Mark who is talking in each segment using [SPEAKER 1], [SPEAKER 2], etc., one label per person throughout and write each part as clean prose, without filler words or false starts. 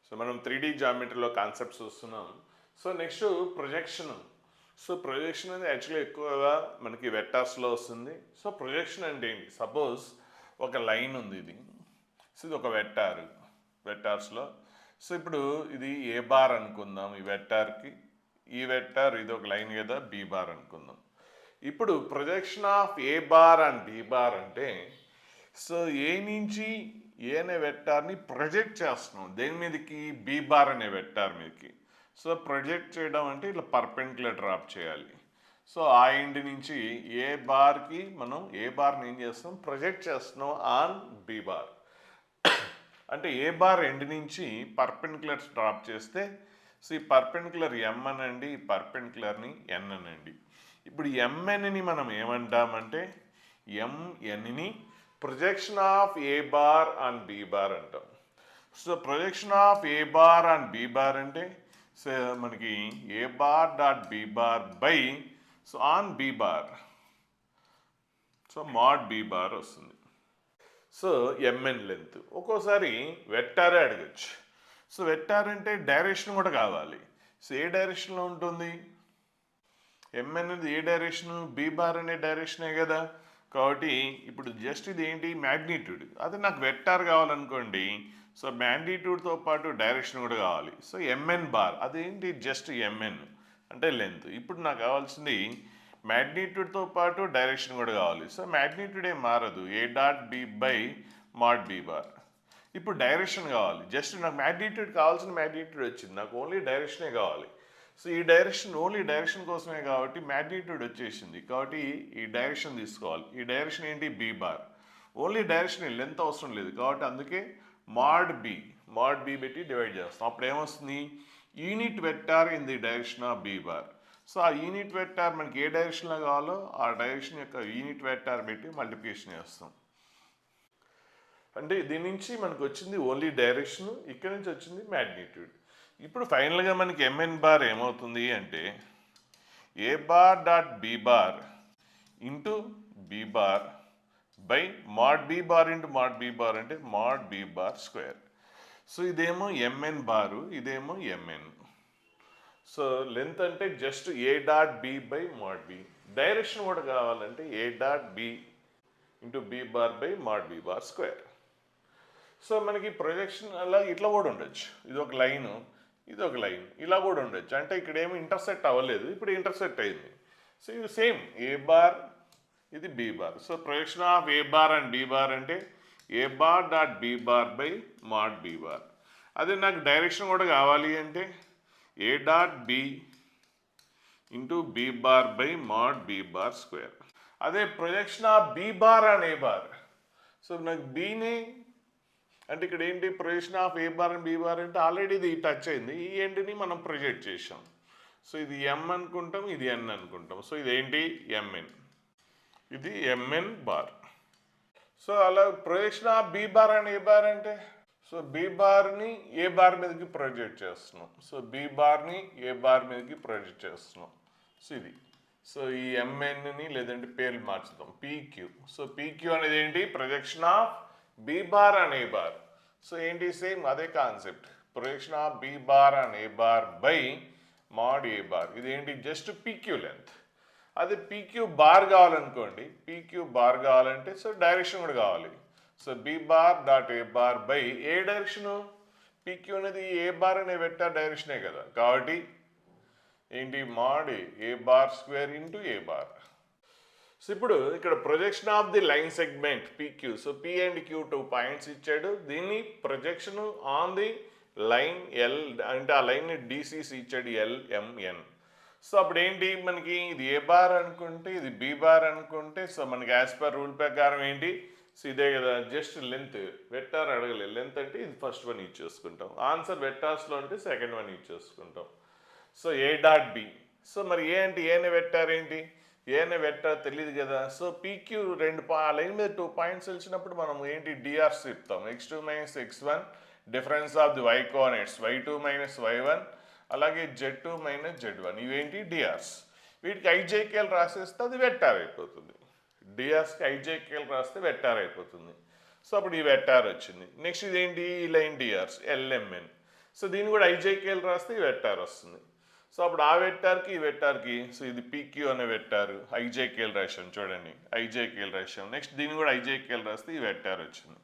[SPEAKER 1] So మనం 3D జామెట్రీలో concepts చూస్తున్నాం. So next projection. So projection అనేది యాక్చువల్లీ ఎక్కువగా మనకి వెక్టార్స్లో వస్తుంది. సో ప్రొజెక్షన్ అంటే ఏంటి? సపోజ్ ఒక లైన్ ఉంది ఇది. సో ఇది ఒక వెక్టార్స్లో. సో ఇప్పుడు ఇది ఏ బార్ అనుకుందాం ఈ వెక్టార్కి. ఈ వెక్టార్ ఇది ఒక లైన్ కదా బి బార్ అనుకుందాం. ఇప్పుడు projection of A bar and B bar అంటే సో ఏ నుంచి ఏ అనే వెక్టార్ని ప్రొజెక్ట్ చేస్తున్నాం దేని మీదకి బి బార్ అనే వెక్టార్ మీదకి. సో ప్రొజెక్ట్ చేయడం అంటే ఇట్లా పర్పెండిక్యులర్ డ్రాప్ చేయాలి. సో ఆ ఎండ్ నుంచి ఏ బార్కి మనం ఏ బార్ని ఏం చేస్తాం ప్రొజెక్ట్ చేస్తున్నాం ఆన్ బి బార్. అంటే ఏ బార్ ఎండ్ నుంచి పర్పెండిక్యులర్స్ డ్రాప్ చేస్తే సో ఈ పర్పెండిక్యులర్ ఎం అనండి, ఈ పర్పెండిక్యులర్ని ఎన్ అనండి. ఇప్పుడు ఎంఎన్ని మనం ఏమంటామంటే ఎంఎన్ని projection of A bar on B bar అంటాం. So projection of A bar on B bar అంటే సో మనకి A bar dot B bar by so on B bar so mod B bar వస్తుంది. So MN length. ఒక్కోసారి వెక్టారే అడగచ్చు. So vector అంటే direction కూడా కావాలి. సో ఏ డైరెక్షన్లో ఉంటుంది? ఎంఎన్ అనేది ఏ డైరెక్షన్? బి బార్ అనే డైరెక్షనే కదా. కాబట్టి ఇప్పుడు జస్ట్ ఇది ఏంటి మ్యాగ్నిట్యూడ్. అది నాకు వెక్టార్ కావాలనుకోండి సో మ్యాగ్నిట్యూడ్తో పాటు డైరెక్షన్ కూడా కావాలి. సో ఎంఎన్ బార్ అదేంటి జస్ట్ ఎంఎన్ అంటే లెంత్. ఇప్పుడు నాకు కావాల్సింది మ్యాగ్నిట్యూడ్తో పాటు డైరెక్షన్ కూడా కావాలి. సో మ్యాగ్నిట్యూడ్ ఏం మారదు, A dot B by mod B bar. ఇప్పుడు డైరెక్షన్ కావాలి. జస్ట్ నాకు మ్యాగ్నిట్యూడ్ కావాల్సిన మ్యాగ్నిట్యూడ్ వచ్చింది, నాకు ఓన్లీ డైరెక్షనే కావాలి. సో ఈ డైరెక్షన్ ఓన్లీ డైరెక్షన్ కోసమే కాబట్టి మ్యాగ్నిట్యూడ్ వచ్చేసింది. కాబట్టి ఈ డైరెక్షన్ తీసుకోవాలి. ఈ డైరెక్షన్ ఏంటి B bar. Only direction length అవసరం లేదు కాబట్టి అందుకే మాడ్ బి పెట్టి డివైడ్ చేస్తాం. అప్పుడు ఏమొస్తుంది unit vector in the direction of B bar. So ఆ యూనిట్ వెక్టార్ మనకి ఏ డైరెక్షన్లో కావాలో ఆ డైరెక్షన్ యొక్క యూనిట్ వెక్టార్ పెట్టి మల్టిప్లికేషన్ చేస్తాం. అంటే దీని నుంచి మనకు వచ్చింది ఓన్లీ డైరెక్షన్, ఇక్కడ నుంచి వచ్చింది మ్యాగ్నిట్యూడ్. ఇప్పుడు ఫైనల్గా మనకి ఎంఎన్ బార్ ఏమవుతుంది అంటే A bar dot B bar into B bar by mod B bar into mod B bar అంటే mod B bar square. So ఇదేమో ఎంఎన్ బారు, ఇదేమో ఎంఎన్. సో లెంత్ అంటే just A dot B by mod B. Direction కూడా కావాలంటే A dot B into B bar by mod B bar square. So మనకి projection అలా ఇట్లా కూడా ఉండొచ్చు. ఇది ఒక లైను, ఇది ఒక లైన్, ఇలా కూడా ఉండొచ్చు. అంటే ఇక్కడ ఏమి ఇంటర్సెక్ట్ అవ్వలేదు, ఇప్పుడు ఇంటర్సెక్ట్ అయింది. సో ఇది సేమ్ ఏ బార్, ఇది B bar. So projection of A bar and B bar అంటే A bar dot B bar by mod B bar. అదే నాకు డైరెక్షన్ కూడా కావాలి అంటే A dot B into B bar by mod B bar square. అదే projection of B bar and A bar. So నాకు బీని అంటే ఇక్కడ ఏంటి projection of A bar and B bar అంటే ఆల్రెడీ ఇది టచ్ అయింది, ఈ ఎండ్ని మనం ప్రొజెక్ట్ చేసాం. సో ఇది ఎం అనుకుంటాం, ఇది ఎన్ అనుకుంటాం. సో ఇదేంటి ఎంఎన్, ఇది ఎంఎన్ బార్. సో అలా projection of B bar and A bar అంటే సో బి బార్ని ఏ బార్ మీదకి ప్రొజెక్ట్ చేస్తున్నాం. సో బి బార్ని ఏ బార్ మీదకి ప్రొజెక్ట్ చేస్తున్నాం. సో ఇది సో ఈ ఎంఎన్ని లేదంటే పేర్లు మార్చుదాం పీక్యూ. సో పీక్యూ అనేది ఏంటి projection of B bar and A bar. So ఏంటి సేమ్ అదే concept, projection of B bar and A bar by mod A bar. ఇదేంటి జస్ట్ పీక్యూ లెంత్. అదే పీక్యూ బార్ కావాలనుకోండి, పీక్యూ బార్ కావాలంటే so direction కూడా కావాలి. So B bar dot A bar by A direction, PQ అనేది A bar అనే vector డైరెక్షనే కదా కాబట్టి ఏంటి mod A bar square into A bar. So ఇప్పుడు ఇక్కడ projection of the line segment PQ. So P and Q 2 points ఇచ్చాడు, దీన్ని ప్రొజెక్షన్ ఆన్ ది లైన్ ఎల్ అంటే ఆ లైన్ డిసిసి ఇచ్చాడు ఎల్ఎంఎన్. సో అప్పుడు ఏంటి మనకి ఇది ఏ బార్ అనుకుంటే ఇది బి బార్ అనుకుంటే సో మనకి యాజ్ పర్ రూల్ ప్రకారం ఏంటి సో ఇదే కదా జస్ట్ లెంత్. వెక్టార్ అడగలేదు, లెంత్ అంటే ఇది ఫస్ట్ వన్ ఇచ్చేసుకుంటాం, ఆన్సర్ వెక్టార్స్లో అంటే సెకండ్ వన్ ఇచ్చేసుకుంటాం. So A dot B. So మరి ఏ అంటే ఏ అనే వెక్టార్ ఏంటి, ఏ అనే వెక్టార్ తెలియదు కదా. సో పీక్యూ లైన్ మీద 2 పాయింట్స్ వచ్చినప్పుడు మనం ఏంటి డిఆర్స్ చెప్తాం, x2 minus x1 difference of the y coordinates y2 minus y1 అలాగే z2 మైనస్ z1 ఇవేంటి డిఆర్స్. వీటికి ఐజేకేఎల్ రాసేస్తే అది వెక్టార్ అయిపోతుంది. డిఆర్స్కి ఐజేకేఎల్ రాస్తే వెక్టార్ అయిపోతుంది. సో అప్పుడు ఈ వెక్టార్ వచ్చింది. నెక్స్ట్ ఇదేంటి ఈ లైన్ డిఆర్స్ ఎల్ఎంఎన్. సో దీన్ని కూడా ఐజేకేఎల్ రాస్తే ఈ వెక్టార్ వస్తుంది. సో అప్పుడు ఆ వెక్టార్కి ఈ వెక్టార్కి సో ఇది పీక్యూ అనే వెక్టారు ఐజేకేఎల్ రాశాం చూడండి, ఐజేకేఎల్ రాశాం. నెక్స్ట్ దీన్ని కూడా ఐజేకేఎల్ రాస్తే ఈ వెక్టార్ వచ్చింది.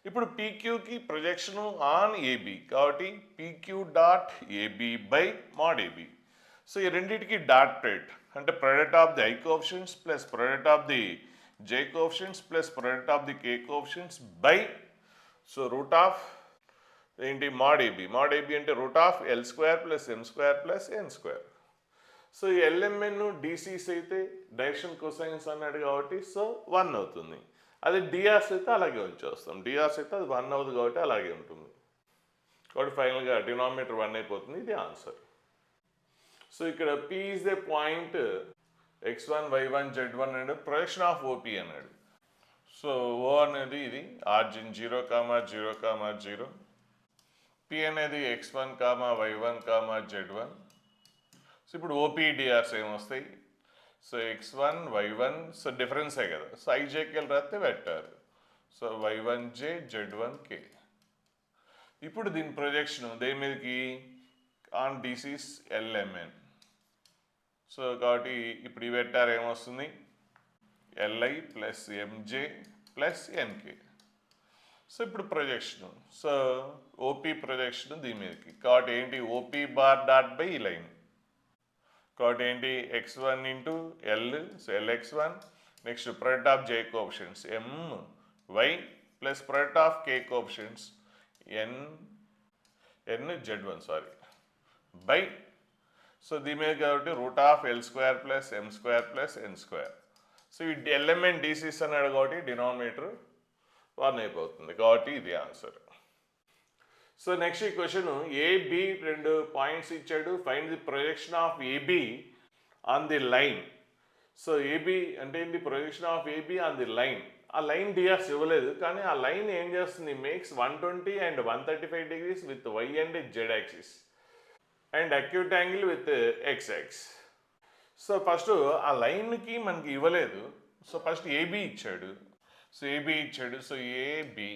[SPEAKER 1] ఇప్పుడు పీక్యూకి ప్రొజెక్షను ఆన్ ఏబి కాబట్టి PQ dot AB by mod AB. So ఈ రెండింటికి డాట్ ప్రోడక్ట్ అంటే product of the I coefficients plus product of the J coefficients plus product of the K coefficients by so root of ఏంటి mod AB. Mod AB అంటే root of L square plus M square plus N square. So ఈ LMN DCs అయితే direction cosines అన్నాడు కాబట్టి so 1 అవుతుంది. అదే DRs అయితే అలాగే ఉంచేస్తాం, డిఆర్స్ అయితే అది 1 అవుతుంది కాబట్టి అలాగే ఉంటుంది. కాబట్టి ఫైనల్గా డినామినేటర్ 1 అయిపోతుంది. ఇది ఆన్సర్. సో ఇక్కడ P is the point x1 y1 z1 అన్నాడు, ప్రొజెక్షన్ ఆఫ్ ఓపి అన్నాడు. సో ఓ అనేది ఇది ఆర్జిన్ 0, 0, 0. పి అనేది x1, y1, z1. సో ఇప్పుడు ఓపీ డిఆర్స్ ఏమొస్తాయి? సో x1 y1 సో డిఫరెన్సే కదా, సో ఐజేకేఎల్ రాస్తే వెక్టార్. So y1j z1k. ఇప్పుడు దీని ప్రొజెక్షన్ దేని మీదకి? On డిసిస్ LMN. సో కాబట్టి ఇప్పుడు ఈ వెక్టార్ ఏమొస్తుంది? LI plus MJ plus NK. So ఇప్పుడు ప్రొజెక్షన్ సో ఓపీ ప్రొజెక్షన్ దీని మీదకి కాబట్టి ఏంటి? ఓపీ బార్ డాట్ బై ఈ లైన్ కాబట్టి ఏంటి? x1 into L so LX one next product of J coefficients M Y plus product of K coefficients N z1 by so దీని మీద కాబట్టి root of L square plus M square plus N square. So ఈ LMN DCs అన్నాడు కాబట్టి denominator 1 అయిపోతుంది కాబట్టి ఇది answer. So next ఈ క్వశ్చన్ ఏబి 2 పాయింట్స్ ఇచ్చాడు, find the projection of AB on the line. So AB అంటే ఏంటి? Projection of AB on the line. ఆ లైన్ డిఆర్స్ ఇవ్వలేదు కానీ ఆ లైన్ ఏం చేస్తుంది? Makes 120 and 135 degrees with Y and Z axis and acute angle with X axis. So first ఆ లైన్కి మనకి ఇవ్వలేదు, సో ఫస్ట్ ఏబి ఇచ్చాడు. సో ఏబి ఇచ్చాడు, సో ఏబి.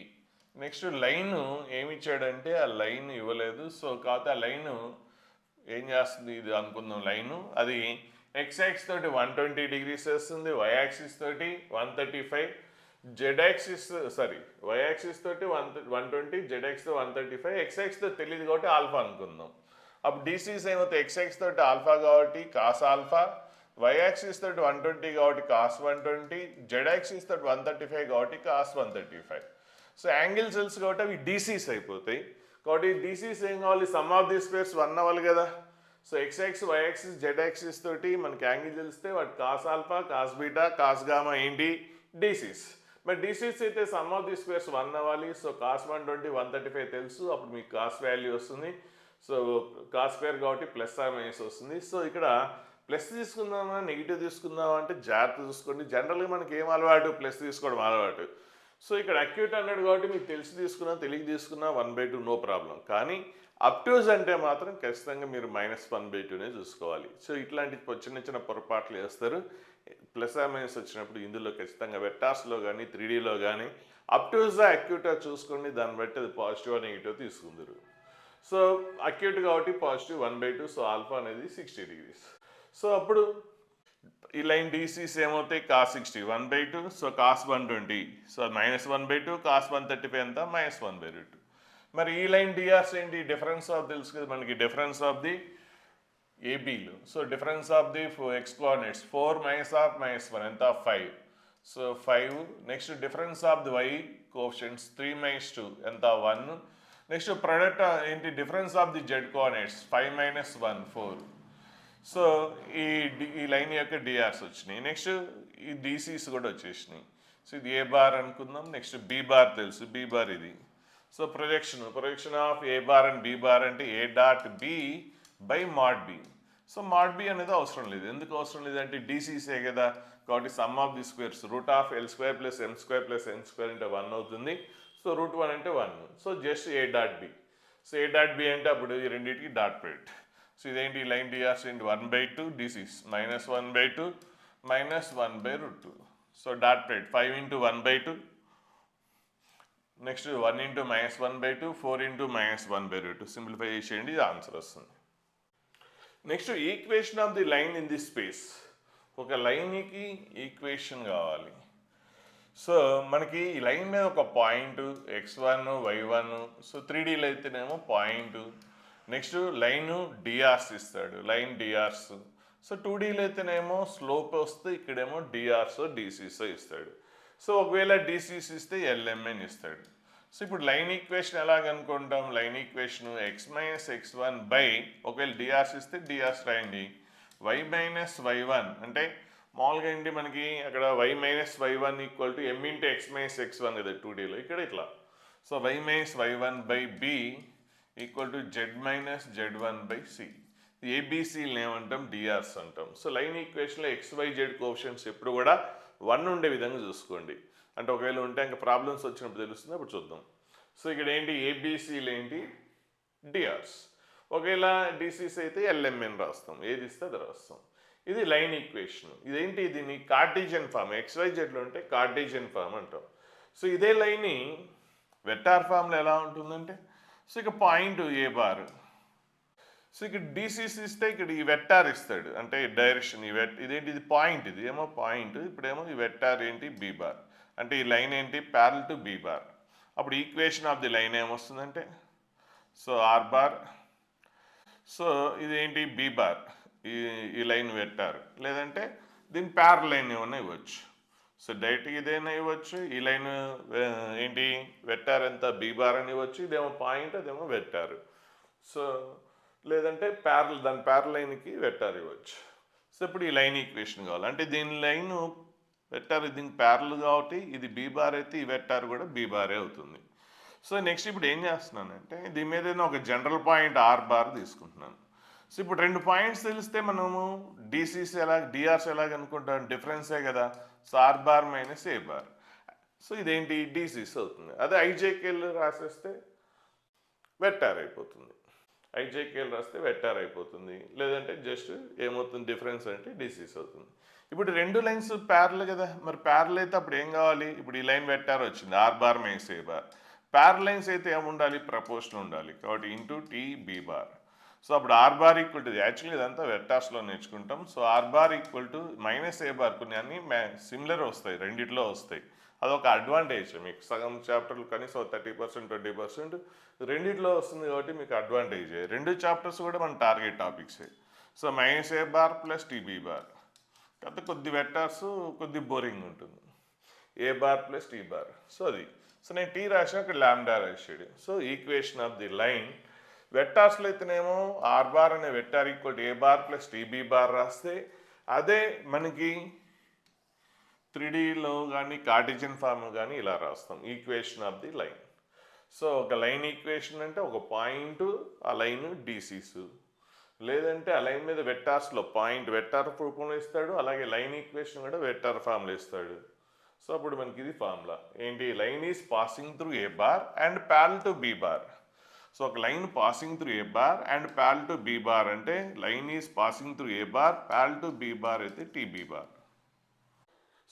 [SPEAKER 1] నెక్స్ట్ లైన్ ఏమి ఇచ్చాడంటే ఆ లైన్ ఇవ్వలేదు, సో కాకపోతే ఆ లైన్ ఏం చేస్తుంది? ఇది అనుకుందాం లైను, అది ఎక్స్ యాక్సిస్ తోటి 120 డిగ్రీస్ వేస్తుంది, వై యాక్సిస్ తోటి 135, జెడ్ యాక్సిస్ వై యాక్సిస్ తోటి 120, జెడ్ యాక్సిస్ 135, ఎక్స్ యాక్సిస్తో తెలియదు కాబట్టి ఆల్ఫా అనుకుందాం. అప్పుడు డిసిస్ ఏమవుతాయి? ఎక్స్ యాక్సిస్ తోటి ఆల్ఫా కాబట్టి కాస్ ఆల్ఫా, వై యాక్సిస్ తోటి 120 కాబట్టి కాస్ 120, జెడ్ యాక్సిస్ తోటి 135 కాబట్టి కాస్ 135. సో యాంగిల్ సెల్స్ కాబట్టి అవి డిసిస్ అయిపోతాయి. కాబట్టి డిసిస్ ఏం కావాలి? సమ్ ఆఫ్ ది స్క్వేర్స్ 1 అవ్వాలి కదా. So X axis, Y axis, Z axis తోటి మనకి యాంగిల్ తెలిస్తే వాటి cos alpha, cos beta, cos gamma ఏంటి? డిసిస్. మరి డిసిస్ అయితే సమ్ ఆఫ్ ది స్క్వేర్స్ 1 అవ్వాలి. సో కాస్ 120, 135 తెలుసు, అప్పుడు మీకు కాస్ వాల్యూ వస్తుంది. సో కాస్ స్క్వేర్ కాబట్టి ప్లస్ ఆర్ మైనస్ వస్తుంది. సో ఇక్కడ ప్లస్ తీసుకుందామా నెగిటివ్ తీసుకుందామా అంటే జాగ్రత్త చూసుకోండి. జనరల్గా మనకి ఏం అలవాటు? ప్లస్ తీసుకోవడం అలవాటు. సో ఇక్కడ అక్యూట్ అన్నాడు కాబట్టి మీకు తెలిసి తీసుకున్నా తెలియక తీసుకున్నా 1/2 నో ప్రాబ్లం. కానీ అప్ట్యూస్ అంటే మాత్రం ఖచ్చితంగా మీరు -1/2నే చూసుకోవాలి. సో ఇట్లాంటి చిన్న చిన్న పొరపాట్లు వేస్తారు. ప్లస్ ఆర్ మైనస్ వచ్చినప్పుడు ఇందులో ఖచ్చితంగా వెక్టార్స్లో కానీ 3Dలో కానీ అప్ట్యూసా అక్యూటా చూసుకోండి, దాన్ని బట్టి అది పాజిటివ్ నెగిటివ్ తీసుకుందరు. సో అక్యూట్ కాబట్టి పాజిటివ్ 1/2, సో ఆల్ఫా అనేది 60 డిగ్రీస్. సో అప్పుడు ఈ లైన్ డిసిస్ ఏమవుతాయి? Cos 60 1/2, so cos 120, so -1/2, cos 135 ఎంత? -1/2. మరి ఈ లైన్ డిఆర్స్ ఏంటి? డిఫరెన్స్ ఆఫ్ తెలుసు కదా మనకి, డిఫరెన్స్ ఆఫ్ ది ఏబీలు. So difference of the X coordinates 4 -1 ఎంత? 5. So 5. Next difference of the Y coefficients 3 - 2 ఎంత? 1. నెక్స్ట్ ప్రొడక్ట్ ఏంటి? Difference of the Z coordinates 5 - 1 4. So ఈ లైన్ యొక్క డిఆర్స్ వచ్చినాయి. నెక్స్ట్ ఈ డిసిస్ కూడా వచ్చేసినాయి. సో ఇది ఏ బార్ అనుకుందాం. నెక్స్ట్ బి బార్ తెలుసు, బి బార్ ఇది. So projection of A bar and B bar అంటే A dot B by mod B. So mod B అనేది అవసరం లేదు. ఎందుకు అవసరం లేదంటే డిసిసే కదా, కాబట్టి sum of the squares root of L square plus M square plus N square అంటే 1 అవుతుంది. సో √1 అంటే 1. So just A dot B. So A dot B అంటే అప్పుడు ఈ రెండింటికి డాట్ ప్రోడక్ట్. సో ఇదేంటి? లైన్ డిఆర్స్ ఏంటి? 1/2 DCs -1/2 -1/√2. So dot product 5 × 1/2 next 1 into -1/2 4 into -1/2 simplify చేసేయండి, ఇది ఆన్సర్ వస్తుంది. Next equation of the line in the space. ఒక లైన్కి ఈక్వేషన్ కావాలి. సో మనకి ఈ లైన్ మీద ఒక పాయింట్ x1 y1, సో 3Dలో అయితేనేమో పాయింట్, నెక్స్ట్ లైన్ డిఆర్స్ ఇస్తాడు, లైన్ డిఆర్స్. సో 2Dలో అయితేనేమో స్లోప్ వస్తే ఇక్కడేమో డిఆర్స్ డిసిస్ ఇస్తాడు. సో ఒకవేళ డిసిస్ ఇస్తే ఎల్ఎంఎన్ ఇస్తాడు. సో ఇప్పుడు లైన్ ఈక్వేషన్ ఎలా కనుక్కుంటాం? లైన్ ఈక్వేషన్ x-x1 బై, ఒకవేళ డిఆర్స్ ఇస్తే డిఆర్స్ రాయండి, y-y1 అంటే మామూలుగా ఏంటి మనకి అక్కడ y-y1 equal to m into x-x1 కదా 2Dలో, ఇక్కడ ఇట్లా. So y-y1 by b equal to z-z1 by c. ఏబిసిలు ఏమంటాం? డిఆర్స్ అంటాం. సో లైన్ ఈక్వేషన్లో XYZ కోఎఫిషియెంట్స్ ఎప్పుడు కూడా 1 ఉండే విధంగా చూసుకోండి. అంటే ఒకవేళ ఉంటే ఇంకా ప్రాబ్లమ్స్ వచ్చినప్పుడు తెలుస్తుంది, అప్పుడు చూద్దాం. సో ఇక్కడ ఏంటి ఏబిసిలు ఏంటి? డిఆర్స్. ఒకవేళ డిసిస్ అయితే ఎల్ఎంఎన్ రాస్తాం, ఏది ఇస్తే అది రాస్తాం. ఇది లైన్ ఈక్వేషన్. ఇదేంటి? దీన్ని కార్టీజియన్ ఫామ్, XYZలో ఉంటే కార్టీజియన్ ఫామ్ అంటాం. సో ఇదే లైన్ని వెక్టార్ ఫామ్లో ఎలా ఉంటుందంటే, సో ఇక పాయింట్ ఏ బార్, సో ఇక్కడ డిసిసి ఇస్తే ఇక్కడ ఈ వెక్టార్ ఇస్తాడు, అంటే డైరెక్షన్. ఇదేంటి? ఇది పాయింట్, ఇది ఏమో పాయింట్, ఇప్పుడేమో ఈ వెక్టార్ ఏంటి? B bar. అంటే ఈ లైన్ ఏంటి? Parallel to B bar. అప్పుడు ఈక్వేషన్ ఆఫ్ ది లైన్ ఏమొస్తుందంటే, సో ఆర్ బార్, సో ఇదేంటి? బి బార్, ఈ లైన్ వెక్టార్. లేదంటే దీని ప్యారల్ లైన్ ఏమన్నా ఇవ్వచ్చు. సో డైరెక్ట్గా ఇదైనా ఇవ్వచ్చు. ఈ లైన్ ఏంటి? వెక్టార్ ఎంత? బి బార్ అని ఇవ్వచ్చు. ఇదేమో పాయింట్, అదేమో వెక్టార్. సో లేదంటే ప్యారల్, దాని ప్యారల్ లైన్కి వెక్టార్ ఇవ్వచ్చు. సో ఇప్పుడు ఈ లైన్ ఈక్వేషన్ కావాలి అంటే దీని లైన్ వెక్టార్ దీనికి ప్యారల్ కాబట్టి ఇది బి బార్ అయితే ఈ వెక్టార్ కూడా బి బారే అవుతుంది. సో నెక్స్ట్ ఇప్పుడు ఏం చేస్తున్నానంటే దీని మీద ఒక జనరల్ పాయింట్ ఆర్ బార్ తీసుకుంటున్నాను. సో ఇప్పుడు 2 పాయింట్స్ తెలిస్తే మనము డిసిసి ఎలా, డిఆర్స్ ఎలా కనుక్కుంటాం? డిఫరెన్సే కదా. So R bar minus A bar, so ఇదేంటి? డిసిసి అవుతుంది. అదే ఐజేకేల్ రాసేస్తే వెక్టార్ అయిపోతుంది. ఐజేకేల్ రాస్తే వెక్టార్ అయిపోతుంది. లేదంటే జస్ట్ ఏమవుతుంది? డిఫరెన్స్ అంటే డిసిస్ అవుతుంది. ఇప్పుడు 2 లైన్స్ ప్యారల్ కదా, మరి ప్యారల్ అయితే అప్పుడు ఏం కావాలి? ఇప్పుడు ఈ లైన్ వెక్టార్ వచ్చింది, R bar minus A bar. Parallel lines అయితే ఏముండాలి? ప్రపోర్షన్ ఉండాలి, కాబట్టి into T B bar. So అప్పుడు R bar equal to, actually ఇదంతా వెక్టార్స్లో నేర్చుకుంటాం. So R bar equal to minus A bar. కొన్ని అన్ని సిమిలర్ వస్తాయి, రెండిట్లో వస్తాయి. అదొక అడ్వాంటేజ్ మీకు. సగం చాప్టర్లు కనీసం 30% 20% రెండిట్లో వస్తుంది కాబట్టి మీకు అడ్వాంటేజే. 2 చాప్టర్స్ కూడా మన టార్గెట్ టాపిక్సే. So minus A bar plus T B bar. కాకపోతే కొద్ది వెక్టార్స్ కొద్ది బోరింగ్ ఉంటుంది. A bar plus T bar. So అది. సో నేను టీ రాసిన ఇక్కడ ల్యాండా రాసాడు. So equation of the line వెక్టార్స్లో అయితేనేమో ఆర్ బార్ అనే vector equal to A bar plus T B bar రాస్తే, అదే మనకి 3Dలో కానీ కార్టీజియన్ ఫామ్ కానీ ఇలా రాస్తాం equation of the line. So ఒక లైన్ ఈక్వేషన్ అంటే ఒక పాయింట్, ఆ లైన్ డిసిస్. లేదంటే ఆ లైన్ మీద వెక్టార్స్లో పాయింట్ వెక్టార్ రూపంలో ఇస్తాడు, అలాగే లైన్ ఈక్వేషన్ కూడా వెక్టార్ ఫామ్లో ఇస్తాడు. సో అప్పుడు మనకి ఇది ఫార్ములా ఏంటి? Line is passing through A bar and parallel to B bar. So ఒక line passing through A bar and parallel to B bar అంటే line is passing through A bar, parallel to B bar అయితే T B bar.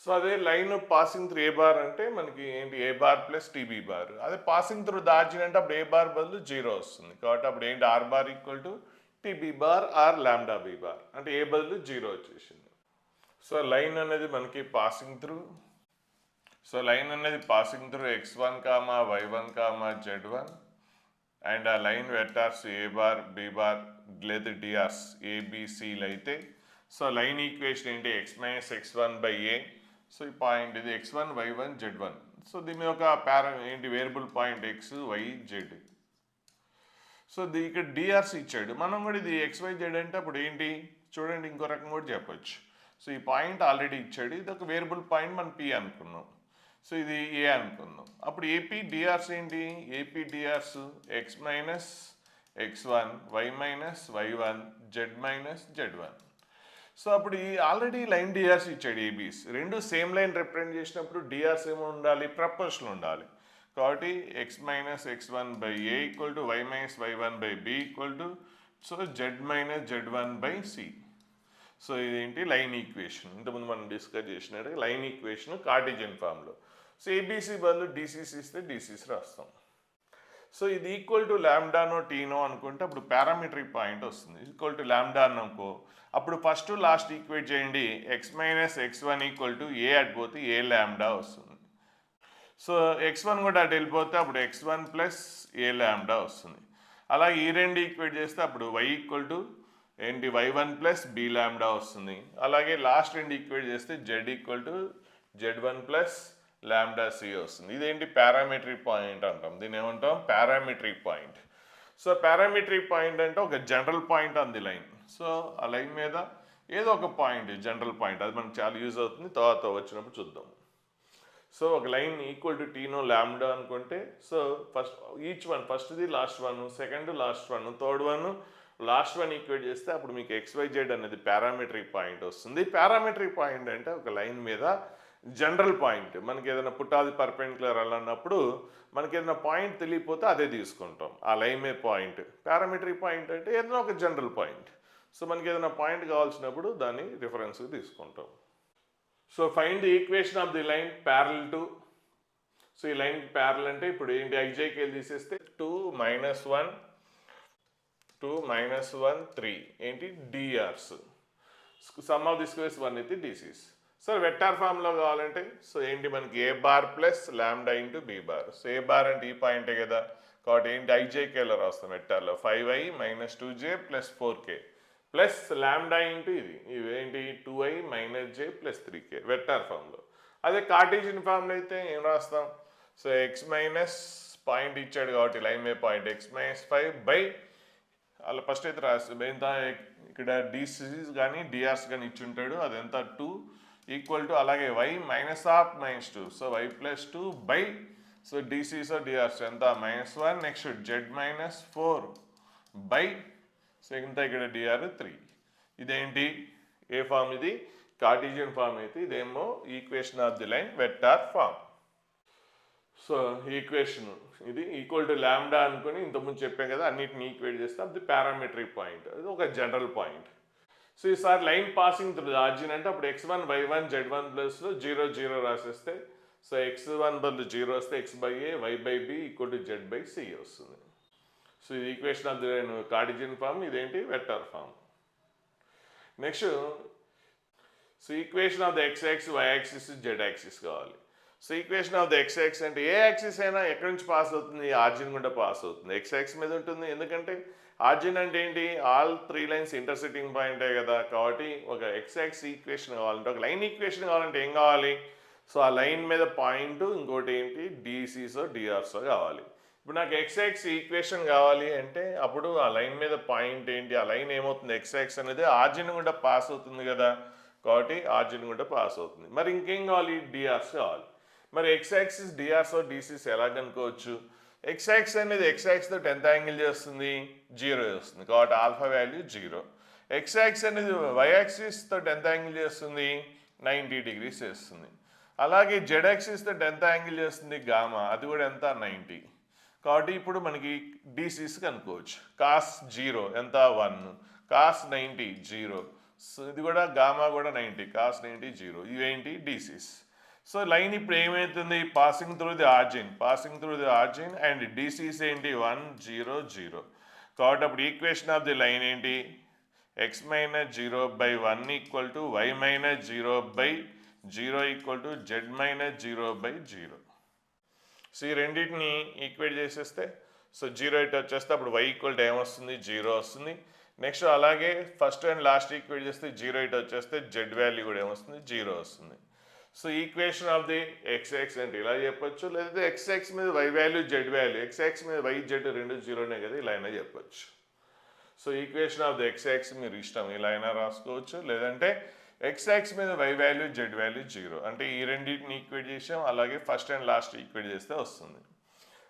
[SPEAKER 1] So అదే line passing through A bar అంటే మనకి ఏంటి? A bar plus T B bar. అదే passing through దాచినంటే అప్పుడు A bar బదులు 0 వస్తుంది, కాబట్టి అప్పుడు ఏంటి? Are bar equal to TB bar R lambda B bar, అంటే ఏ బదులు 0 వచ్చేసింది. సో లైన్ అనేది మనకి పాసింగ్ త్రూ, సో లైన్ అనేది passing through x1, y1, z1 and ఆ line vectors A bar B bar లేదా డిఆర్స్ ఏబిసిలు అయితే, సో లైన్ ఈక్వేషన్ ఏంటి? x-x1 by A. సో ఈ పాయింట్ ఇది x1 y1 z1. సో దీని ఒక ఏంటి? Variable point x y z. So ఇక్కడ డిఆర్స్ ఇచ్చాడు, మనం కూడా ఇది XYZ అంటే అప్పుడు ఏంటి? చూడండి ఇంకో రకం కూడా చెప్పొచ్చు. సో ఈ పాయింట్ ఆల్రెడీ ఇచ్చాడు, ఇది ఒక వేరియబుల్ పాయింట్ మనం P అనుకున్నాం. సో ఇది ఏ అనుకుందాం. అప్పుడు ఏపీ డిఆర్స్ ఏంటి? AP DRs x-x1 y-y1 z-z1. So అప్పుడు ఈ ఆల్రెడీ లైన్ డిఆర్స్ ఇచ్చాడు ఏబీస్. రెండు సేమ్ లైన్ రిప్రజెంట్ చేసినప్పుడు డిఆర్స్ ఏమో ఉండాలి? ప్రపోర్షనల్ ఉండాలి. కాబట్టి x-x1 by A equal to y-y1 by B equal to so z-z1 by C. So ఇదేంటి? Line equation. ఇంతకుముందు మనం డిస్కస్ చేసినట్టు లైన్ ఈక్వేషన్ కార్టీజియన్ ఫామ్లో. సో ఏబీసీ బదులు డీసీసీ ఇస్తే డీసీసీ రాస్తాం. సో ఇది ఈక్వల్ టు ల్యాండానో టీనో అనుకుంటే అప్పుడు పారామెట్రిక్ పాయింట్ వస్తుంది. ఈక్వల్ టు ల్యాండా అనుకో, అప్పుడు ఫస్ట్ లాస్ట్ ఈక్వేట్ చేయండి. X minus x1 equal to A అటు పోతే ఏ ల్యాండా వస్తుంది. సో x1 కూడా అటు వెళ్ళిపోతే అప్పుడు x1 ప్లస్ ఏ ల్యాండా వస్తుంది. అలాగే ఈ రెండు ఈక్వేట్ చేస్తే అప్పుడు y ఈక్వల్ టు ఏంటి y1 ప్లస్ బి ల్యాండా వస్తుంది. అలాగే లాస్ట్ రెండు ఈక్వేట్ చేస్తే z equal to z1 plus lambda C వస్తుంది. ఇదేంటి పారామెట్రిక్ పాయింట్ అంటాం. దీన్ని ఏమంటాం? Parametric point. So parametric point అంటే ఒక general point on the line. So ఆ లైన్ మీద ఏదో ఒక పాయింట్ జనరల్ పాయింట్, అది మనకు చాలా యూజ్ అవుతుంది, తర్వాత వచ్చినప్పుడు చూద్దాం. సో ఒక లైన్ ఈక్వల్ టు టీనో ల్యాంబ్డా అనుకుంటే, సో ఫస్ట్ ఈచ్ వన్, ఫస్ట్ది last one, second last one, third one last one equate చేస్తే అప్పుడు మీకు XYZ అనేది పారామెట్రిక్ పాయింట్ వస్తుంది. పారామెట్రిక్ పాయింట్ అంటే ఒక లైన్ మీద జనరల్ పాయింట్. మనకి ఏదైనా పుట్టాది పర్పెండిక్యులర్ అన్నప్పుడు మనకి ఏదైనా పాయింట్ తెలియకపోతే అదే తీసుకుంటాం, ఆ లైన్ మీద పాయింట్. పారామెట్రిక్ పాయింట్ అంటే ఏదైనా ఒక జనరల్ పాయింట్. సో మనకి ఏదైనా పాయింట్ కావాల్సినప్పుడు దాన్ని రిఫరెన్స్గా తీసుకుంటాం. So find the equation of the line parallel to. So ఈ లైన్ ప్యారలల్ అంటే ఇప్పుడు ఏంటి, ఐజేకి తీసేస్తే 2 - 1 2 - 1 3 ఏంటి DRs. Some of the squares 1 అయితే డిసిస్. సో వెక్టార్ ఫామ్లో కావాలంటే సో ఏంటి మనకి A bar plus lambda into B bar. So A bar అంటే ఈ పాయింటే కదా, కాబట్టి ఏంటి ఐజేకేలో రాస్తాం వెక్టార్లో 5i - 2j + 4k plus lambda into ఇవి ఏంటి 2i - j + 3k వెక్టార్ ఫామ్లో. అదే కార్టీజియన్ ఫామ్లో అయితే ఏం రాస్తాం? సో ఎక్స్ మైనస్ పాయింట్ ఇచ్చాడు కాబట్టి లైన్ మీద పాయింట్ x-5 అలా ఫస్ట్ అయితే రాస్తాం. ఎంత ఇక్కడ డిసిస్ కానీ డిఆర్స్ కానీ ఇచ్చి ఉంటాడు, అదెంత 2 ఈక్వల్ టు అలాగే y -2, so y + 2 by so DCs DRs ఎంత -1, నెక్స్ట్ z - 4 బై సో ఇంత ఇక్కడ డిఆర్ 3. ఇదేంటి ఏ ఫామ్? ఇది కార్టీజియన్ ఫామ్ అయితే, ఇదేమో equation of the line vector form. So equation ఇది ఈక్వల్ టు ల్యాండా అనుకుని ఇంతకుముందు చెప్పాం కదా, అన్నిటిని ఈక్వేట్ చేస్తే అది పారామెట్రిక్ పాయింట్, అది ఒక జనరల్ పాయింట్. సో ఈసారి line passing through the origin అంటే అప్పుడు x1 y1 z1 ప్లస్లో 0 0 రాసేస్తే సో x1 బదులు 0 వస్తే x/a y/b equal to z/c వస్తుంది. సో ఇది equation of the line Cartesian form, ఇదేంటి vector form. Next so equation of the x axis y axis z axis కావాలి. So equation of the x axis అంటే ఏ axis అయినా ఎక్కడి నుంచి pass అవుతుంది? ఆరిజిన్ గుండా పాస్ అవుతుంది, x యాక్సిస్ మీద ఉంటుంది. ఎందుకంటే ఆరిజిన్ అంటే ఏంటి, ఆల్ 3 లైన్స్ ఇంటర్సెక్టింగ్ పాయింటే కదా, కాబట్టి ఒక x యాక్సిస్ ఈక్వేషన్ కావాలంటే, ఒక లైన్ ఈక్వేషన్ కావాలంటే ఏం కావాలి? సో ఆ లైన్ మీద పాయింట్, ఇంకోటి ఏంటి డిసిసో డిఆర్సో కావాలి. ఇప్పుడు నాకు x యాక్సిస్ ఈక్వేషన్ కావాలి అంటే అప్పుడు ఆ లైన్ మీద పాయింట్ ఏంటి, ఆ లైన్ ఏమవుతుంది, x యాక్సిస్ అనేది ఆరిజిన్ గుండా పాస్ అవుతుంది కదా, కాబట్టి ఆరిజిన్ గుండా పాస్ అవుతుంది. మరి ఇంకేం కావాలి? డిఆర్స్ కావాలి. మరి x యాక్సిస్ డిఆర్సో డిసిస్ ఎలా కనుక్కోవచ్చు? x యాక్సిస్ అనేది x యాక్సిస్తో ఎంత యాంగిల్ చేస్తుంది? 0 చేస్తుంది, కాబట్టి ఆల్ఫా వాల్యూ 0. x యాక్సిస్ అనేది y యాక్సిస్తో ఎంత యాంగిల్ చేస్తుంది? 90 degrees చేస్తుంది. అలాగే z యాక్సిస్తో ఎంత యాంగిల్ చేస్తుంది? గామా, అది కూడా ఎంత? 90. కాబట్టి ఇప్పుడు మనకి డిసిస్ కనుక్కోవచ్చు. కాస్ 0 ఎంత? 1, కాస్ 90 0. సో ఇది కూడా గామా కూడా 90, కాస్ 90 0. ఇవేంటి? డిసిస్. సో లైన్ ఇప్పుడు ఏమవుతుంది? Passing through the origin and DCs ఏంటి? 1 0 0. కాబట్టి అప్పుడు ఈక్వేషన్ ఆఫ్ ది లైన్ ఏంటి? x - 0/1 equal to y - 0/0 equal to z - 0/0. So ఈ రెండింటిని ఈక్వేట్ చేసేస్తే సో 0 ఇటు వచ్చేస్తే అప్పుడు y ఈక్వల్ టు ఏమొస్తుంది? 0 వస్తుంది. నెక్స్ట్ అలాగే ఫస్ట్ అండ్ లాస్ట్ ఈక్వేట్ చేస్తే 0 ఇటు వచ్చేస్తే z వాల్యూ కూడా ఏమొస్తుంది? 0 వస్తుంది. So equation of the x axis అంటే ఇలా చెప్పొచ్చు, లేకపోతే x యాక్సిస్ మీద y value z value, x axis మీద y z రెండు 0నే కదా, ఇలా అయినా చెప్పొచ్చు. So equation of the x axis మీరు ఇష్టం ఇలా అయినా రాసుకోవచ్చు, లేదంటే x యాక్సిస్ మీద y వాల్యూ z వాల్యూ 0 అంటే ఈ రెండింటిని ఈక్వేట్ చేసాం, అలాగే ఫస్ట్ అండ్ లాస్ట్ ఈక్వేట్ చేస్తే వస్తుంది.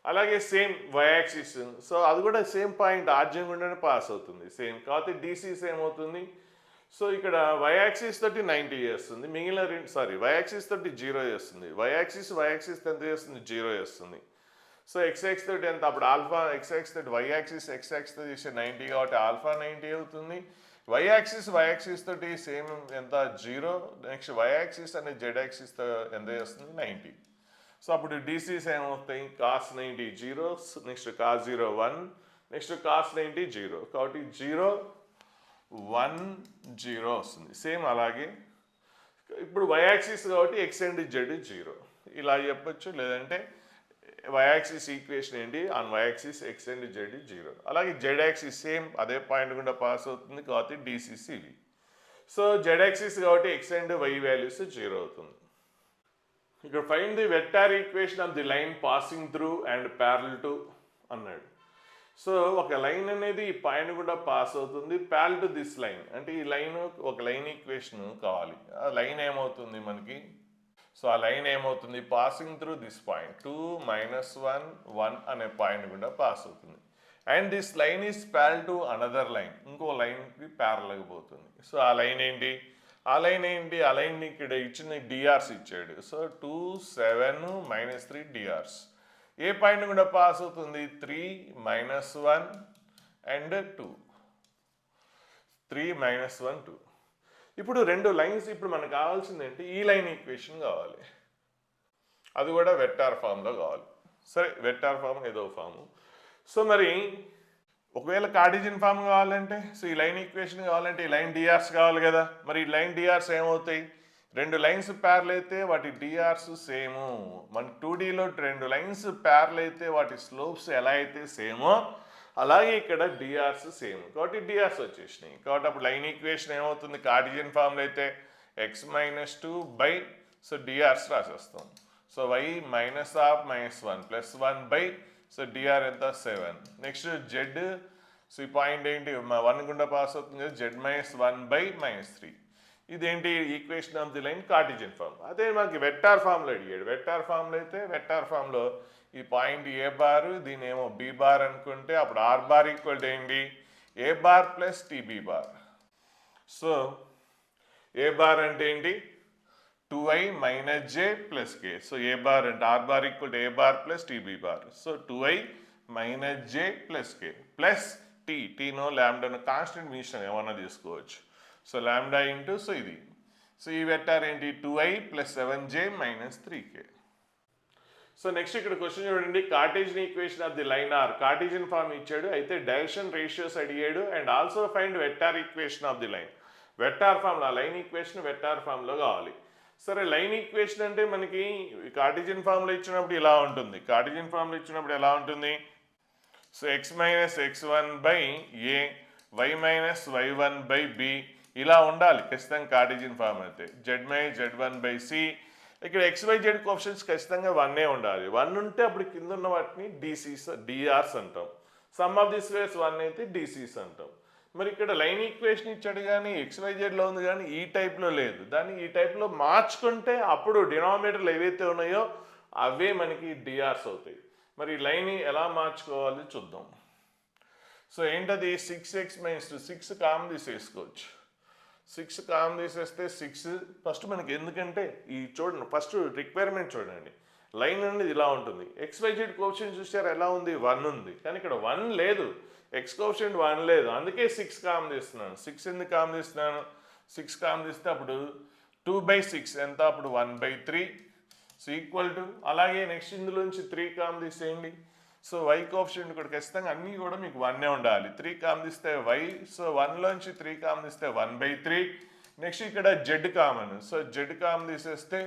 [SPEAKER 1] అలాగే సేమ్ y యాక్సిస్, సో అది కూడా సేమ్ పాయింట్ ఆర్జిన్ గుండానే పాస్ అవుతుంది సేమ్, కాబట్టి డిసిస్ ఏమవుతుంది? సో ఇక్కడ y యాక్సిస్ తోటి 90 చేస్తుంది, మిగిలిన y యాక్సిస్ తోటి 0 చేస్తుంది, y యాక్సిస్ ఎంత చేస్తుంది? 0 చేస్తుంది. సో x యాక్సిస్ తోటి ఎంత? అప్పుడు ఆల్ఫా x యాక్సిస్ తోటి y యాక్సిస్ తో చేసే 90, కాబట్టి ఆల్ఫా 90 అవుతుంది. y యాక్సిస్ తోటి సేమ్ ఎంత? 0. నెక్స్ట్ y యాక్సిస్ అనేది z యాక్సిస్తో ఎంత చేస్తుంది? 90. సో అప్పుడు డీసీస్ ఏమవుతాయి, cos 90 0, next cos 0 1, next cos 90 0, కాబట్టి 0 1 0 వస్తుంది. సేమ్ అలాగే ఇప్పుడు వై యాక్సిస్ కాబట్టి ఎక్స్ అండ్ జెడ్ 0 ఇలా చెప్పొచ్చు. లేదంటే వై యాక్సిస్ ఈక్వేషన్ ఏంటి, on Y axis X and Z 0. అలాగే జెడ్ యాక్సిస్ సేమ్ అదే పాయింట్ గుండా పాస్ అవుతుంది కాబట్టి డీసీసీ ఇవి. సో జెడ్ యాక్సిస్ కాబట్టి ఎక్స్ అండ్ వై వాల్యూస్ 0 అవుతుంది. ఇక్కడ find the vector equation of the line passing through and parallel to అన్నాడు. సో ఒక లైన్ అనేది ఈ పాయింట్ కూడా పాస్ అవుతుంది ప్యారల్ టు దిస్ లైన్, అంటే ఈ లైన్ ఒక లైన్ ఈక్వేషన్ కావాలి. ఆ లైన్ ఏమవుతుంది మనకి, సో ఆ లైన్ ఏమవుతుంది, పాసింగ్ త్రూ దిస్ పాయింట్ 2 -1 1 అనే పాయింట్ కూడా పాస్ అవుతుంది. And this line is parallel to another line, ఇంకో లైన్కి ప్యారల్గా పోతుంది. సో ఆ లైన్ ఏంటి, ఆ లైన్ ఇక్కడ ఇచ్చిన డిఆర్స్ ఇచ్చాడు. సో 2 7 -3 డిఆర్స్ ఏ పాయింట్ కూడా పాస్ అవుతుంది, 3 -1 అండ్ 2, 3 -1 2. ఇప్పుడు రెండు లైన్స్, ఇప్పుడు మనకు కావాల్సింది ఏంటి, ఈ లైన్ ఈక్వేషన్ కావాలి, అది కూడా వెక్టార్ ఫామ్లో కావాలి. సరే వెక్టార్ ఫామ్ ఏదో ఫాము. సో మరి ఒకవేళ కార్టీజియన్ ఫామ్ కావాలంటే, సో ఈ లైన్ ఈక్వేషన్ కావాలంటే ఈ లైన్ డిఆర్స్ కావాలి కదా. మరి ఈ లైన్ డిఆర్స్ ఏమవుతాయి, రెండు లైన్స్ ప్యారల్ అయితే వాటి డిఆర్స్ సేము. మన 2Dలో రెండు లైన్స్ ప్యారల్ అయితే వాటి స్లోప్స్ ఎలా అయితే సేమో అలాగే ఇక్కడ డిఆర్స్ సేమ్, కాబట్టి డిఆర్స్ వచ్చేసినాయి. కాబట్టి అప్పుడు లైన్ ఈక్వేషన్ ఏమవుతుంది, కార్టీజియన్ ఫామ్లో అయితే x - 2 బై, సో డిఆర్స్ రాసేస్తాం. So y -1 + 1 by, so DR ఎంత 7. నెక్స్ట్ జెడ్, సో ఈ పాయింట్ ఏంటి 1 గుండా పాస్ అవుతుంది కదా, z -1 బై -3. ఇదేంటి equation of the line Cartesian form. అదే మనకి వెక్టార్ ఫామ్లో అడిగాడు. వెక్టార్ ఫామ్లో అయితే వెక్టార్ ఫామ్లో ఈ పాయింట్ ఏ బార్, దీని ఏమో బి బార్ అనుకుంటే అప్పుడు ఆర్ బార్ ఈక్వల్ టు ఏంటి, A bar plus T B bar. So A bar అంటే ఏంటి, 2i - j + k. So A bar అంటే R bar equal to A bar plus T B bar. So 2i - j + k plus టీనో ల్యాండానో constant మీ ఇష్టం ఏమన్నా తీసుకోవచ్చు. సో ల్యాండా ఇంటూ, సో ఇది, సో ఈ వెక్టార్ ఏంటి 2i + 7j - 3k. So next ఇక్కడ క్వశ్చన్ చూడండి, Cartesian equation of the line are, Cartesian form ఇచ్చాడు, అయితే డైరెక్షన్ రేషియోస్ అడిగాడు. And also find vector equation of the line. Vector ఫామ్లో line equation vector ఫామ్లో కావాలి. సరే లైన్ ఈక్వేషన్ అంటే మనకి కార్టీజియన్ ఫామ్లో ఇచ్చినప్పుడు ఇలా ఉంటుంది. కార్టీజియన్ ఫామ్లో ఇచ్చినప్పుడు ఎలా ఉంటుంది, so x - x1 by a, y - y1 by b ఇలా ఉండాలి ఖచ్చితంగా కార్టీజియన్ ఫామ్ అయితే. z - z1 బై c, ఇక్కడ XYZ కోఎఫిషియెంట్స్ ఖచ్చితంగా 1 ఉండాలి. 1 ఉంటే అప్పుడు కింద ఉన్న వాటిని డిఆర్స్ అంటాం. సమ్ ఆఫ్ ది స్క్వేర్స్ 1 అయితే డిసిస్ అంటాం. మరి ఇక్కడ లైన్ ఈక్వేషన్ ఇచ్చాడు కానీ XYZలో ఉంది కానీ ఈ టైప్లో లేదు. దాన్ని ఈ టైప్లో మార్చుకుంటే అప్పుడు డినామినేటర్లు ఏవైతే ఉన్నాయో అవే మనకి డిఆర్స్ అవుతాయి. మరి లైన్ ఎలా మార్చుకోవాలి చూద్దాం. సో ఏంటది, 6x - 2 6 కామన్ తీసేసుకోవచ్చు. 6 కామన్ తీసేస్తే 6 ఫస్ట్ మనకి, ఎందుకంటే ఈ చూడండి ఫస్ట్ రిక్వైర్మెంట్ చూడండి, లైన్ అనేది ఇలా ఉంటుంది. XYZ కోఎఫిషియెంట్ చూసారు ఎలా ఉంది, 1 ఉంది, కానీ ఇక్కడ 1 లేదు, x కోఎఫిషియెంట్ 1 లేదు, అందుకే 6 కామన్ తీస్తున్నాను. 6 ఎందుకు కామన్ తీస్తున్నాను, 6 కామన్ తీస్తే అప్పుడు 2/6 ఎంత, అప్పుడు 1/3. సో ఈక్వల్ టు, అలాగే నెక్స్ట్ ఇందులోంచి 3 కామన్ తీసేయండి. సో y కోఎఫిషియెంట్ కూడా ఖచ్చితంగా అన్నీ కూడా మీకు 1 ఉండాలి. 3 కామన్ తీస్తే y, సో 1లోంచి 3 కామన్ తీస్తే 1/3. నెక్స్ట్ ఇక్కడ z common, so z common తీసేస్తే,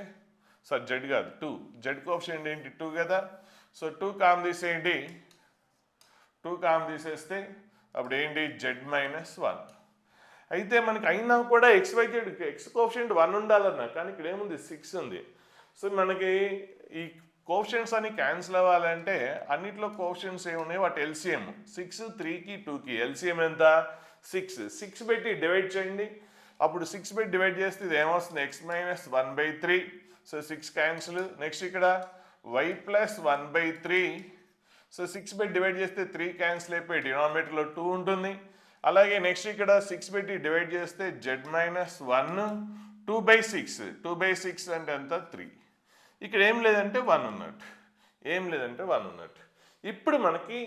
[SPEAKER 1] సో z కాదు 2, z కోఎఫిషియెంట్ ఏంటి 2 కదా. సో 2 కామన్ తీసేయండి, 2 కామన్ తీసేస్తే అప్పుడు ఏంటి z - 1. అయితే మనకి అయినా కూడా XYZ x కోఎఫిషియెంట్ 1 ఉండాలన్నా, కానీ ఇక్కడ ఏముంది 6 ఉంది. సో మనకి ఈ కోఎఫిషియెంట్స్ అని క్యాన్సిల్ అవ్వాలంటే అన్నిట్లో కోఎఫిషియెంట్స్ ఏమున్నాయి వాటి ఎల్సిఎం 6 3కి 2కి ఎల్సిఎం ఎంత 6. 6 పెట్టి డివైడ్ చేయండి, అప్పుడు 6 పెట్టి డివైడ్ చేస్తే ఇది ఏమొస్తుంది x - 1/3. So 6 cancel. నెక్స్ట్ ఇక్కడ y + 1/3. సో 6 పెట్టి డివైడ్ చేస్తే 3 క్యాన్సిల్ అయిపోయి డినామినేటర్లో 2 ఉంటుంది. అలాగే నెక్స్ట్ ఇక్కడ 6 పెట్టి డివైడ్ చేస్తే z - 1 2/6. 2/6 అంటే ఎంత 3. ఇక్కడ ఏం లేదంటే 1 ఉన్నట్టు, ఏం లేదంటే 1 ఉన్నట్టు. ఇప్పుడు మనకి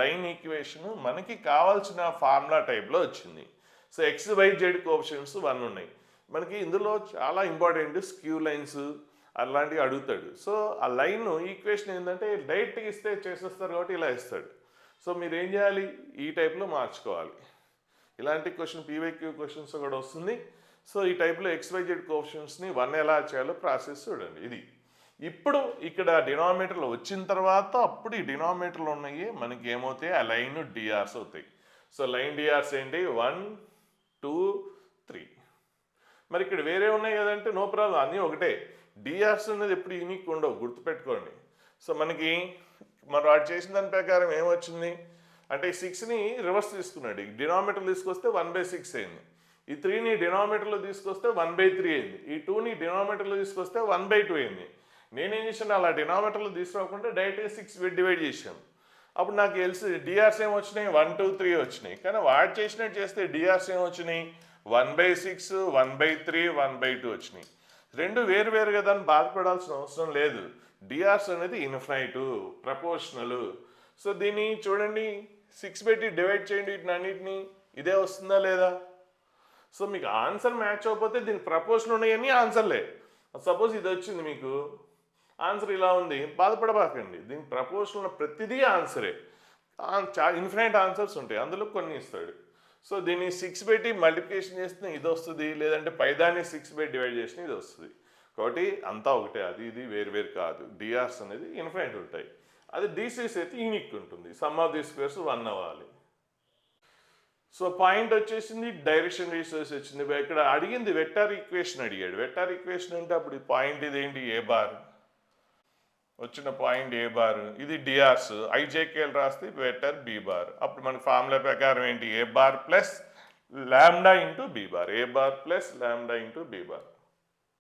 [SPEAKER 1] లైన్ ఈక్వేషన్ మనకి కావాల్సిన ఫార్ములా టైప్లో వచ్చింది. సో XYZ కోఎఫిషియెంట్స్ 1 ఉన్నాయి మనకి. ఇందులో చాలా ఇంపార్టెంట్ స్క్యూ లైన్స్, అలాంటివి అడుగుతాడు. సో ఆ లైన్ ఈక్వేషన్ ఏంటంటే డైరెక్ట్గా ఇస్తే చేసేస్తారు కాబట్టి ఇలా ఇస్తాడు. సో మీరు ఏం చేయాలి, ఈ టైప్లో మార్చుకోవాలి. ఇలాంటి క్వశ్చన్ పీవైక్యూ క్వశ్చన్స్ కూడా వస్తుంది. సో ఈ టైప్లో XYZ కోఎఫిషియెంట్స్ని 1 ఎలా చేయాలో ప్రాసెస్ చూడండి. ఇది ఇప్పుడు ఇక్కడ డినామినేటర్లో వచ్చిన తర్వాత అప్పుడు ఈ డినామినేటర్లో ఉన్నాయి మనకి ఏమవుతాయి, ఆ లైన్ డిఆర్స్ అవుతాయి. సో లైన్ డిఆర్స్ ఏంటి, 1 2 3. మరి ఇక్కడ వేరే ఉన్నాయి కదంటే నో ప్రాబ్లం, అన్నీ ఒకటే. డిఆర్స్ అనేది ఎప్పుడు యూనిక్ ఉండవు, గుర్తుపెట్టుకోండి. సో మనకి మనం వాడు చేసిన దాని ప్రకారం ఏమొచ్చింది అంటే 6ని రివర్స్ తీసుకున్నాడు. డినామినేటర్ తీసుకొస్తే 1/6 అయింది. ఈ 3ని డినామినేటర్లో తీసుకొస్తే 1/3 అయింది. ఈ 2ని డినామినేటర్లో తీసుకొస్తే 1/2 అయింది. నేనేం చేశాను, అలా డినామినేటర్లో తీసుకురాకుండా డైరెక్ట్గా 6 డివైడ్ చేశాను. అప్పుడు నాకు తెలిసి డిఆర్స్ ఏమొచ్చినాయి, 1 2 3 వచ్చినాయి. కానీ వాడు చేసినట్టు చేస్తే డిఆర్స్ ఏమొచ్చినాయి, 1/6 1/3 1/2 వచ్చినాయి. రెండు వేరు వేరు కదా అని బాధపడాల్సిన అవసరం లేదు. డిఆర్స్ అనేది ఇన్ఫైనైట్, ప్రపోర్షనల్. సో దీన్ని చూడండి, 6 పెట్టి డివైడ్ చేయండి వీటిని అన్నిటిని, ఇదే వస్తుందా లేదా? సో మీకు ఆన్సర్ మ్యాచ్ అవ్వకపోతే దీనికి ప్రపోర్షన్ ఉన్నాయని ఆన్సర్లే. సపోజ్ ఇది వచ్చింది మీకు ఆన్సర్ ఇలా ఉంది, బాధపడబాకండి. దీనికి ప్రపోర్షన్ ఉన్న ప్రతిదీ ఆన్సరే. ఇన్ఫినైట్ ఆన్సర్స్ ఉంటాయి, అందులో కొన్ని ఇస్తాడు. సో దీన్ని 6 పెట్టి మల్టిప్లికేషన్ చేస్తే ఇది వస్తుంది, లేదంటే పైదాన్ని 6 పెట్టి డివైడ్ చేసిన ఇది వస్తుంది. కాబట్టి అంతా ఒకటే, అది ఇది వేరు వేరు కాదు. డిఆర్స్ అనేది ఇన్ఫినైట్ ఉంటాయి, అది డీసీస్ అయితే యూనిక్ ఉంటుంది. సమ్ ఆఫ్ ది స్క్వేర్స్ 1 అవ్వాలి. సో పాయింట్ వచ్చేసింది, డైరెక్షన్ రీసోర్స్ వచ్చింది. ఇక్కడ అడిగింది వెక్టార్ ఈక్వేషన్ అడిగాడు. వెక్టార్ ఈక్వేషన్ అంటే అప్పుడు ఈ పాయింట్ ఇదేంటి, ఏ బార్ వచ్చిన పాయింట్ ఏ బార్, ఇది డిఆర్స్, ఐజేకేఎల్ రాస్తే వెక్టర్ బి బార్. అప్పుడు మన ఫార్ములా ప్రకారం ఏంటి, A bar plus lambda into B bar, A bar plus lambda into B bar.